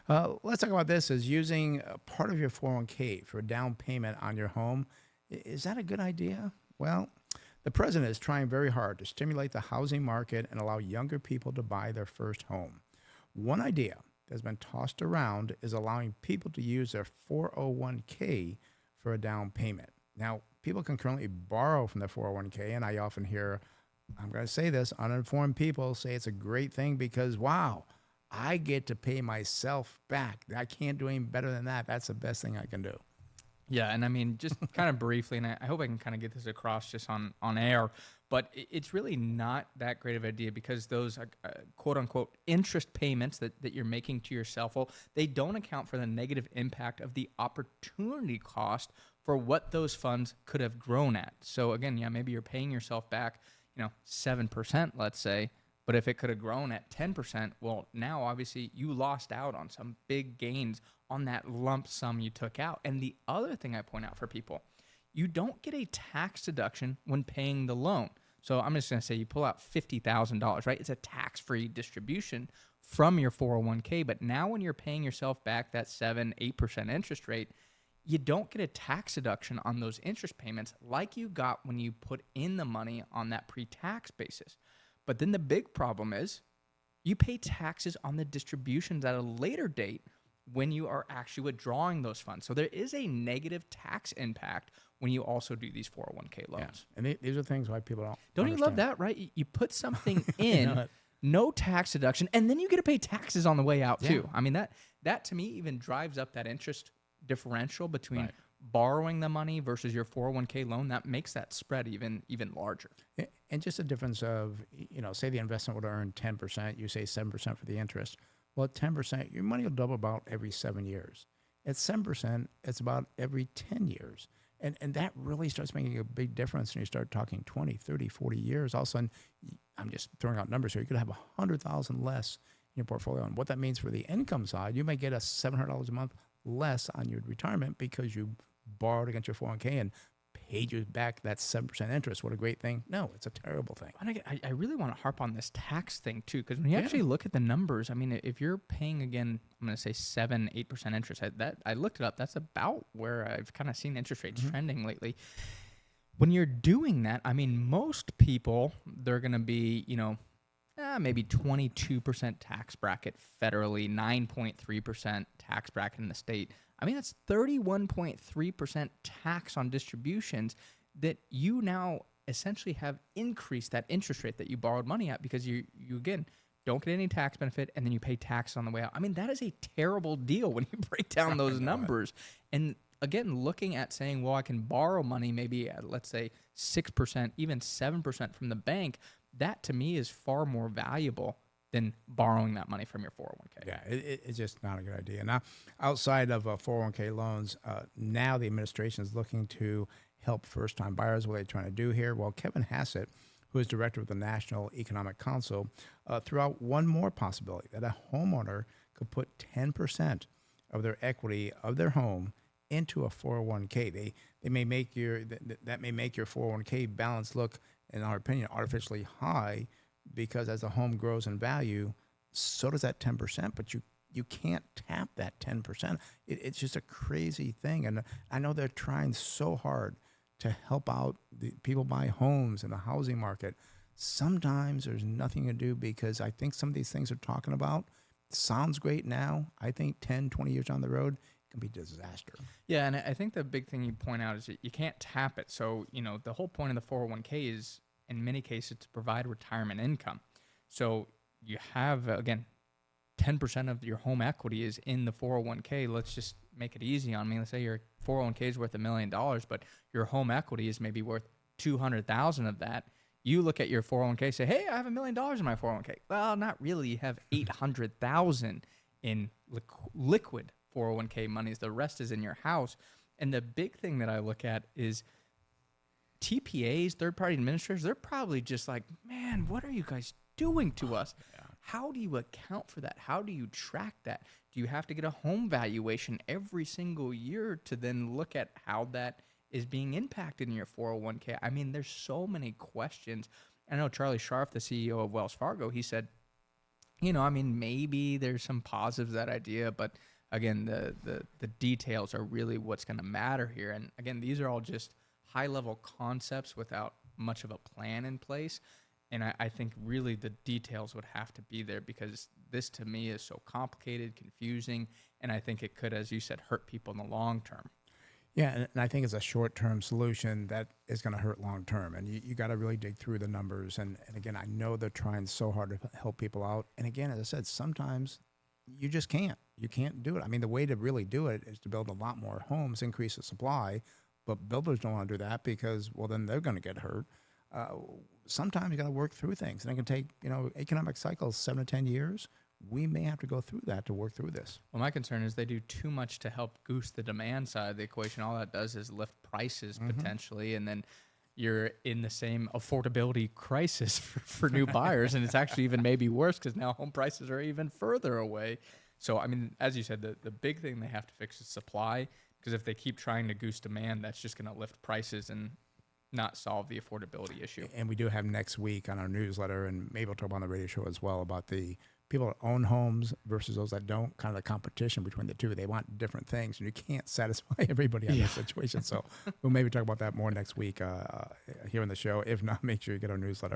Let's talk about this: is using a part of your 401k for a down payment on your home. Is that a good idea? Well, the president is trying very hard to stimulate the housing market and allow younger people to buy their first home. One idea that's been tossed around is allowing people to use their 401k for a down payment. Now, people can currently borrow from their 401k, and I often hear, I'm going to say this, uninformed people say it's a great thing because, wow, I get to pay myself back. I can't do any better than that. That's the best thing I can do. Yeah, and I mean, just kind of briefly, and I hope I can kind of get this across just on air, but it's really not that great of an idea because those quote unquote interest payments that you're making to yourself, well, they don't account for the negative impact of the opportunity cost for what those funds could have grown at. So again, yeah, maybe you're paying yourself back, 7%, let's say, but if it could have grown at 10%, well, now obviously you lost out on some big gains on that lump sum you took out. And the other thing I point out for people, you don't get a tax deduction when paying the loan. So I'm just going to say you pull out $50,000, right? It's a tax-free distribution from your 401k. But now when you're paying yourself back that 7-8% interest rate, you don't get a tax deduction on those interest payments like you got when you put in the money on that pre-tax basis. But then the big problem is you pay taxes on the distributions at a later date when you are actually withdrawing those funds. So there is a negative tax impact when you also do these 401k loans. Yeah. And these are things why people don't Don't you love understand. that, right? You put something in, no tax deduction, and then you get to pay taxes on the way out too. I mean, that to me even drives up that interest differential between borrowing the money versus your 401k loan. That makes that spread even larger. And just a difference of, say the investment would earn 10%, you say 7% for the interest. Well, at 10%, your money will double about every 7 years. At 7%, it's about every 10 years. And that really starts making a big difference when you start talking 20, 30, 40 years. All of a sudden, I'm just throwing out numbers here, you could have $100,000 less in your portfolio. And what that means for the income side, you may get a $700 a month less on your retirement because you borrowed against your 401k and paid you back that 7% interest. What a great thing. No, it's a terrible thing. I really want to harp on this tax thing too, because when you actually look at the numbers, I mean, if you're paying, again, I'm going to say 7-8% interest, I looked it up. That's about where I've kind of seen interest rates trending lately. When you're doing that, I mean, most people, they're going to be, maybe 22% tax bracket federally, 9.3% tax bracket in the state. I mean, that's 31.3% tax on distributions that you now essentially have increased that interest rate that you borrowed money at because you again, don't get any tax benefit and then you pay tax on the way out. I mean, that is a terrible deal when you break down those numbers. And again, looking at saying, well, I can borrow money maybe at, let's say, 6%, even 7% from the bank, that to me is far more valuable than borrowing that money from your 401k. Yeah, it's just not a good idea. Now, outside of 401k loans, now the administration is looking to help first-time buyers. What are they trying to do here? Well, Kevin Hassett, who is director of the National Economic Council, threw out one more possibility, that a homeowner could put 10% of their equity of their home into a 401k. They may make that may make your 401k balance look, in our opinion, artificially high, because as the home grows in value, so does that 10%, but you can't tap that 10%. It's just a crazy thing. And I know they're trying so hard to help out the people buy homes in the housing market. Sometimes there's nothing to do because I think some of these things they're talking about sounds great now. I think 10, 20 years down the road, it can be a disaster. Yeah, and I think the big thing you point out is that you can't tap it. So, the whole point of the 401k is, in many cases, to provide retirement income. So you have, again, 10% of your home equity is in the 401k. Let's just make it easy on me. Let's say your 401k is worth $1 million, but your home equity is maybe worth $200,000 of that. You look at your 401k, say, hey, I have $1 million in my 401k. Well, not really. You have $800,000 in liquid 401k monies. The rest is in your house. And the big thing that I look at is TPAs, third-party administrators, they're probably just like, man, what are you guys doing to us? Yeah. How do you account for that? How do you track that? Do you have to get a home valuation every single year to then look at how that is being impacted in your 401k? I mean, there's so many questions. I know Charlie Scharf, the CEO of Wells Fargo, he said, I mean, maybe there's some positives to that idea, but again, the details are really what's going to matter here. And again, these are all just high level concepts without much of a plan in place. And I think really the details would have to be there because this to me is so complicated, confusing, and I think it could, as you said, hurt people in the long term. Yeah, and I think it's a short-term solution that is going to hurt long-term. And you got to really dig through the numbers. And again, I know they're trying so hard to help people out. And again, as I said, sometimes you just can't. You can't do it. I mean, the way to really do it is to build a lot more homes, increase the supply. But builders don't want to do that because, well, then they're going to get hurt. Uh, Sometimes you got to work through things. And it can take, economic cycles, 7 to 10 years. We may have to go through that to work through this. Well, my concern is they do too much to help goose the demand side of the equation. All that does is lift prices potentially, and then you're in the same affordability crisis for new buyers, and it's actually even maybe worse because now home prices are even further away. So, I mean, as you said, the big thing they have to fix is supply, because if they keep trying to goose demand, that's just going to lift prices and not solve the affordability issue. And we do have next week on our newsletter, and maybe we'll talk about on the radio show as well, about the people that own homes versus those that don't, kind of the competition between the two. They want different things, and you can't satisfy everybody in this situation. So we'll maybe talk about that more next week here on the show. If not, make sure you get our newsletter.